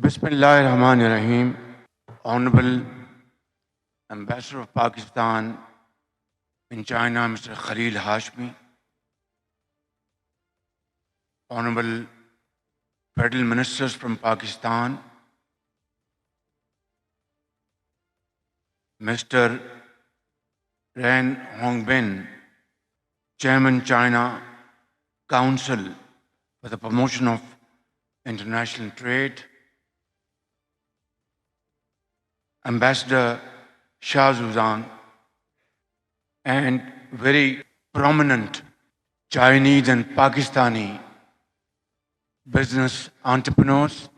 Bismillahirrahmanirrahim. Honorable Ambassador of Pakistan in China, Mr. Khalil Hashmi. Honorable Federal Ministers from Pakistan, Mr. Ren Hongbin, Chairman China Council for the Promotion of International Trade, Ambassador Shah Zuzan, and very prominent Chinese and Pakistani business entrepreneurs,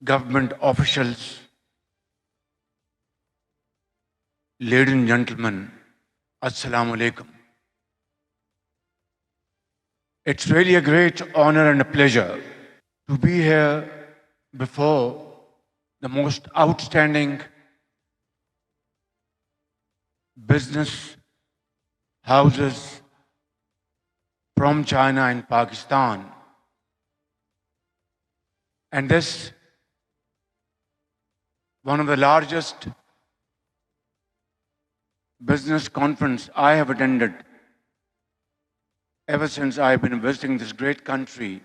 government officials, ladies and gentlemen, Assalamu alaikum. It's really a great honor and a pleasure to be here before the most outstanding business houses from China and Pakistan. And this, one of the largest business conference I have attended ever since I've been visiting this great country,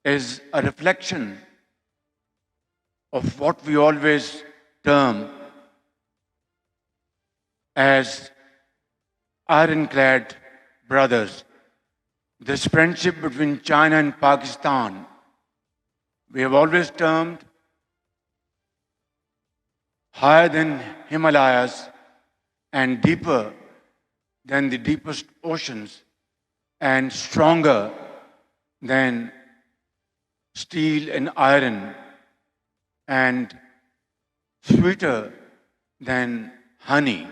is a reflection of what we always term as ironclad brothers. This friendship between China and Pakistan, we have always termed higher than Himalayas and deeper than the deepest oceans and stronger than steel and iron and sweeter than honey.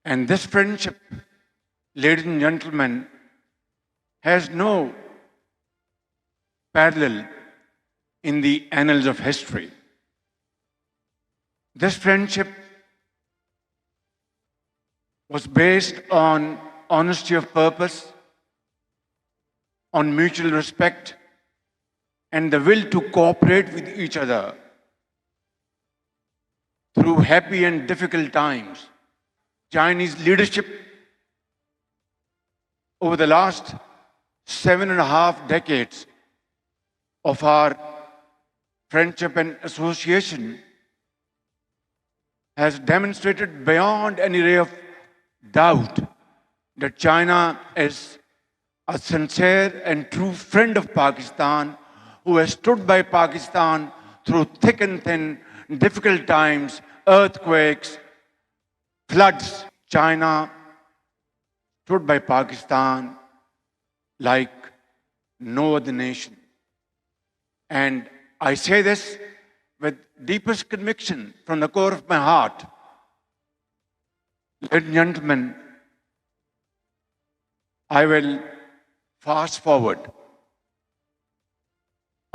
And this friendship, ladies and gentlemen, has no parallel in the annals of history. This friendship was based on honesty of purpose, on mutual respect, and the will to cooperate with each other through happy and difficult times. Chinese leadership over the last 7.5 decades of our friendship and association has demonstrated beyond any ray of doubt that China is a sincere and true friend of Pakistan, who has stood by Pakistan through thick and thin, difficult times, earthquakes, floods. China stood by Pakistan like no other nation. And I say this with deepest conviction from the core of my heart. Ladies and gentlemen, I will fast forward.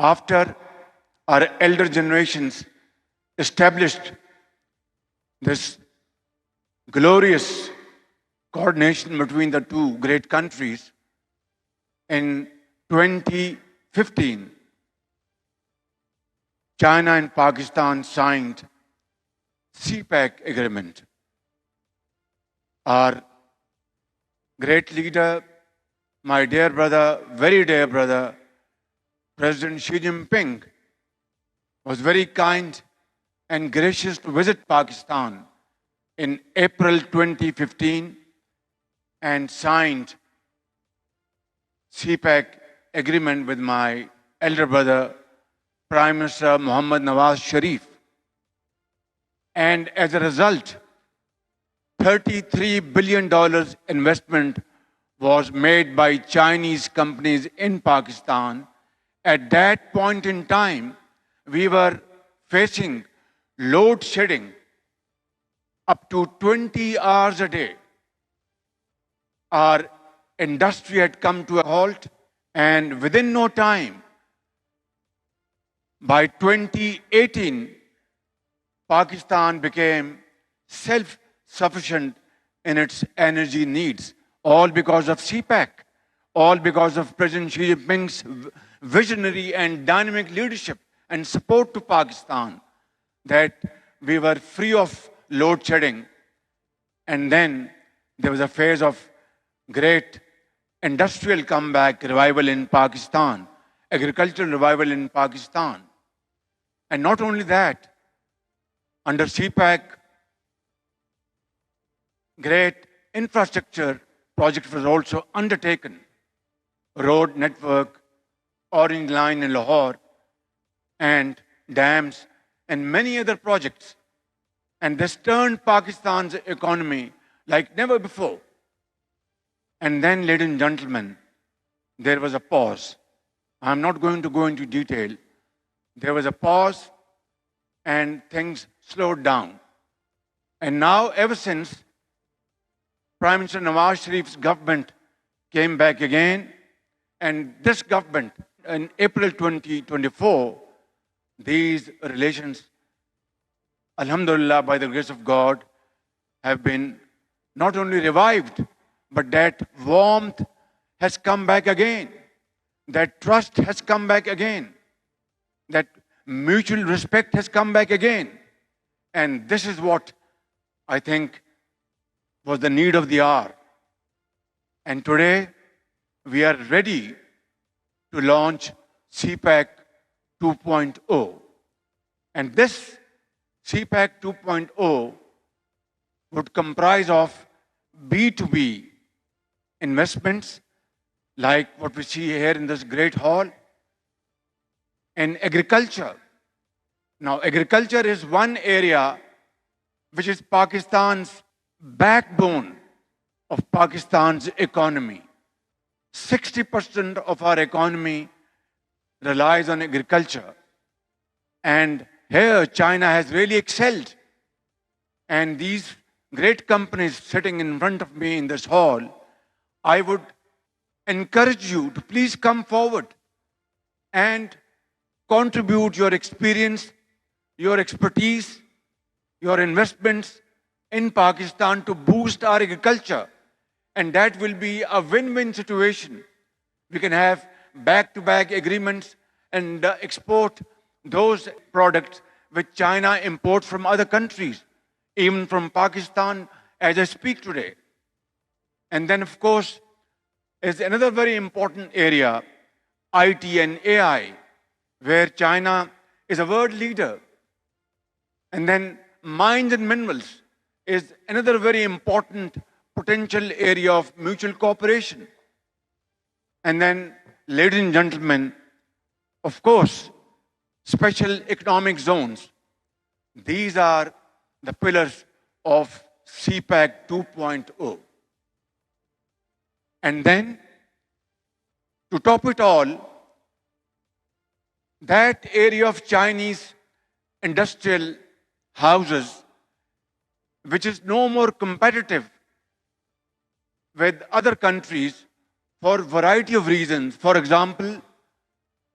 After our elder generations established this glorious coordination between the two great countries, in 2015, China and Pakistan signed CPAC agreement. Our great leader, my dear brother, very dear brother, President Xi Jinping, was very kind and gracious to visit Pakistan in April 2015 and signed CPAC agreement with my elder brother, Prime Minister Mohammad Nawaz Sharif. And as a result, $33 billion investment was made by Chinese companies in Pakistan. At that point in time, we were facing load shedding up to 20 hours a day. Our industry had come to a halt, and within no time, by 2018, Pakistan became self-sufficient in its energy needs, all because of CPAC, all because of President Xi Jinping's visionary and dynamic leadership and support to Pakistan, that we were free of load shedding. And then there was a phase of great industrial comeback, revival in Pakistan, agricultural revival in Pakistan. And not only that, under CPAC, great infrastructure project was also undertaken. Road network, Orange Line in Lahore, and dams, and many other projects. And this turned Pakistan's economy like never before. And then, ladies and gentlemen, there was a pause. I'm not going to go into detail. There was a pause and things slowed down. And now, ever since Prime Minister Nawaz Sharif's government came back again, and this government, in April 2024, these relations, alhamdulillah, by the grace of God, have been not only revived, but that warmth has come back again. That trust has come back again. That mutual respect has come back again. And this is what I think was the need of the hour. And today, we are ready to launch CPAC 2.0. And this CPAC 2.0 would comprise of B2B investments, like what we see here in this great hall, and agriculture. Now, agriculture is one area which is Pakistan's backbone of Pakistan's economy. 60% of our economy relies on agriculture. And here, China has really excelled. And these great companies sitting in front of me in this hall, I would encourage you to please come forward and contribute your experience, your expertise, your investments in Pakistan to boost our agriculture. And that will be a win-win situation. We can have back-to-back agreements and export those products which China imports from other countries, even from Pakistan as I speak today. And then, of course, is another very important area, IT and AI, where China is a world leader. And then mines and minerals is another very important potential area of mutual cooperation. And then, ladies and gentlemen, of course, special economic zones. These are the pillars of CPAC 2.0. And then, to top it all, that area of Chinese industrial houses, which is no more competitive with other countries for a variety of reasons. For example,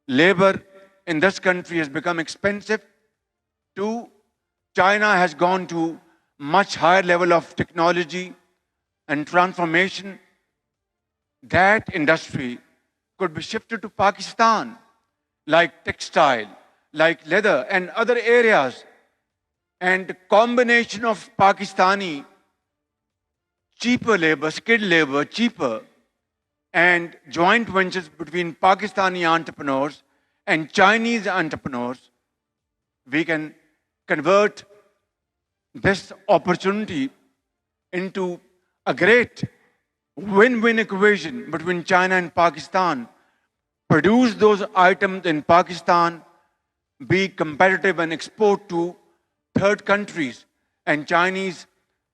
labor in this country has become expensive. Two, China has gone to much higher level of technology and transformation. That industry could be shifted to Pakistan, like textile, like leather and other areas. And the combination of Pakistani cheaper labor, skilled labor, cheaper, and joint ventures between Pakistani entrepreneurs and Chinese entrepreneurs, we can convert this opportunity into a great win-win equation between China and Pakistan. Produce those items in Pakistan, be competitive and export to third countries, and Chinese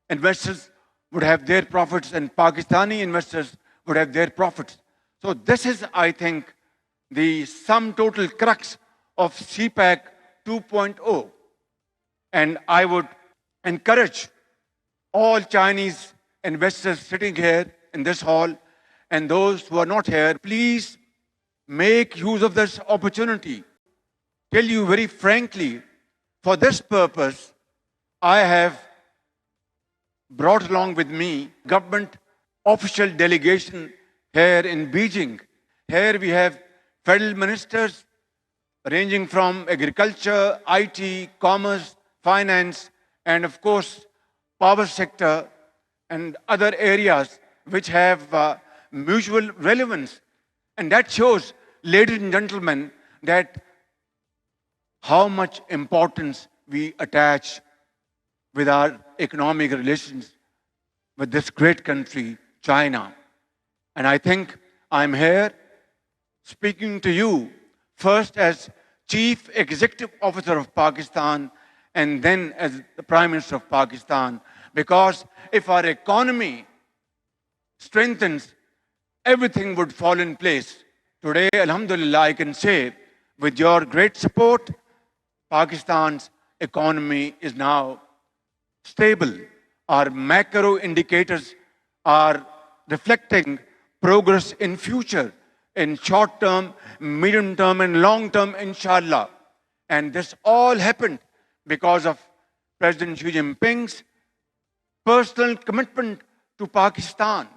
investors would have their profits and Pakistani investors would have their profits. So this is, I think, the sum total crux of CPAC 2.0. And I would encourage all Chinese investors sitting here in this hall and those who are not here, please make use of this opportunity. Tell you very frankly, for this purpose, I have brought along with me government official delegation here in Beijing. Here we have federal ministers ranging from agriculture, IT, commerce, finance, and of course, power sector and other areas which have mutual relevance. And that shows, ladies and gentlemen, that how much importance we attach with our economic relations with this great country, China. And I think I'm here speaking to you first as Chief Executive Officer of Pakistan and then as the Prime Minister of Pakistan. Because if our economy strengthens, everything would fall in place. Today, Alhamdulillah, I can say, with your great support, Pakistan's economy is now stable. Our macro indicators are reflecting progress in future, in short term, medium term, and long term, inshallah. And this all happened because of President Xi Jinping's personal commitment to Pakistan.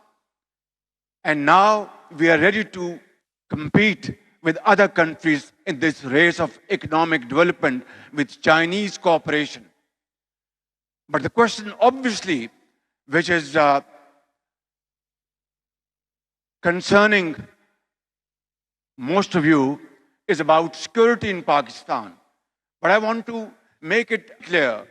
And now we are ready to compete with other countries in this race of economic development with Chinese cooperation. But the question, obviously, which is concerning most of you, is about security in Pakistan. But I want to make it clear